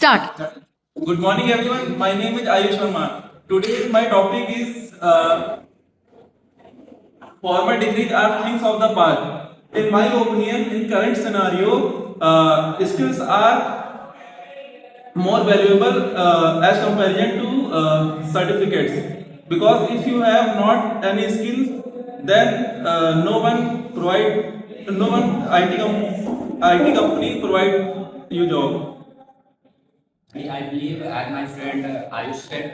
Start. Good morning, everyone. My name is Ayush Verma. Today, my topic is formal degrees are things of the past. In my opinion, in current scenario, skills are more valuable as comparison to certificates. Because if you have not any skills, then no one IT company provide you job. I believe, as my friend Ayush said,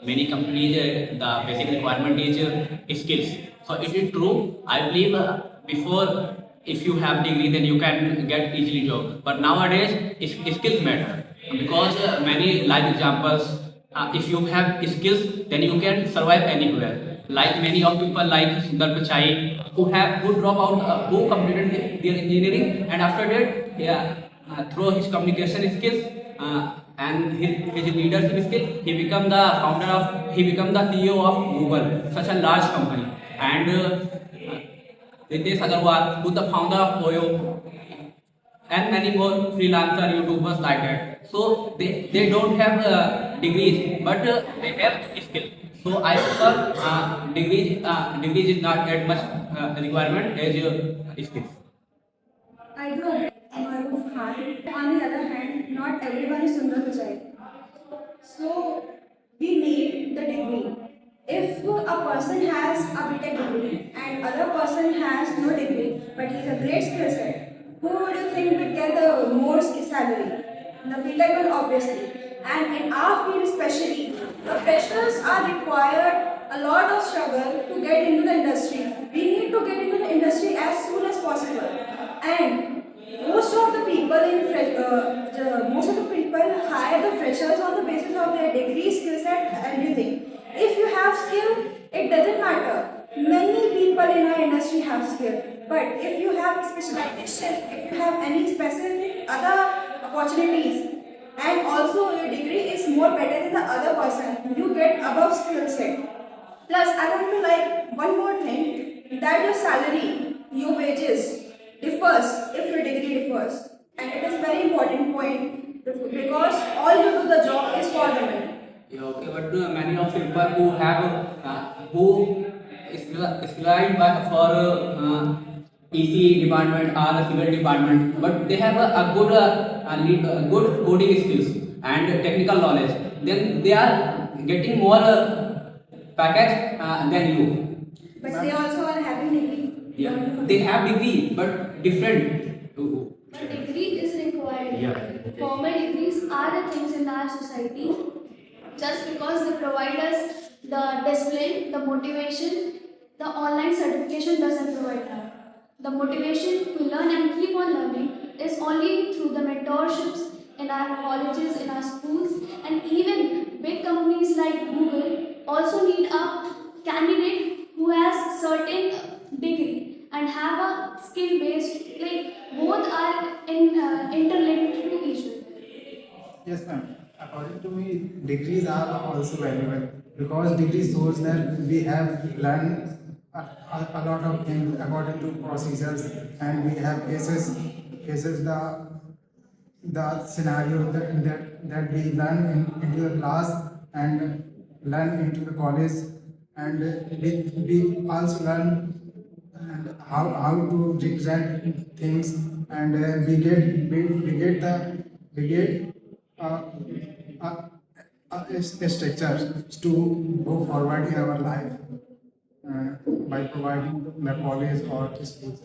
many companies the basic requirement is skills. So it is true. I believe before, if you have degree, then you can get easily job. But nowadays, skills matter because many life examples. If you have skills, then you can survive anywhere. Like many of people like Sundar Pichai who drop out who completed their engineering, and after that, yeah, through his communication skills and his leadership skill, he become the CEO of Google, such a large company. And Ritesh Agarwal, who the founder of Oyo, and many more freelancer YouTubers like that. So they don't have degrees, but they have skill. So I prefer degrees is not that much requirement as skills. I do agree with Maruf Khan. On the other hand, not everyone is Sundar Pichai. So we need the degree. If a person has a BTech degree and other person has no degree but he has a great skill set, who would you think would get the more salary? The BTech one obviously. And in our field especially, the freshers are required a lot of struggle to get into the industry. We need to get into the industry as soon as possible. And most of the people hire the freshers on the basis of their degree, skill set, everything. If you have skill, it doesn't matter. Many people in our industry have skill, but if you have specialization, if you have any specific other opportunities, and also your degree is more better than the other person, you get above skill set. Plus, I want to like one more thing that your salary, your wages differs if your degree differs, and it is very important point because all you do the job is for the money. Yeah, okay, but many of people who have who is specialized for EC department or the civil department, but they have good coding skills and technical knowledge. Then they are getting more package than you. But they also are having degree. Yeah, they have degree, but different. But degree is required. Yeah. Formal degrees are the things in our society just because they provide us the discipline, the motivation. The online certification doesn't provide that. The motivation to learn and keep on learning is only through the mentorships in our colleges, in our schools, and even big companies like Google also need a candidate who has certain degree and have a skill based, like both are interlinked to each other. Yes, ma'am. According to me, degrees are also valuable because degree shows that we have learned a lot of things according to procedures, and we have cases the scenario that we learn into the class and learn into the college, and we also learn and how to represent things, and we get uh, a structure to go forward in our life by providing the college or the schools.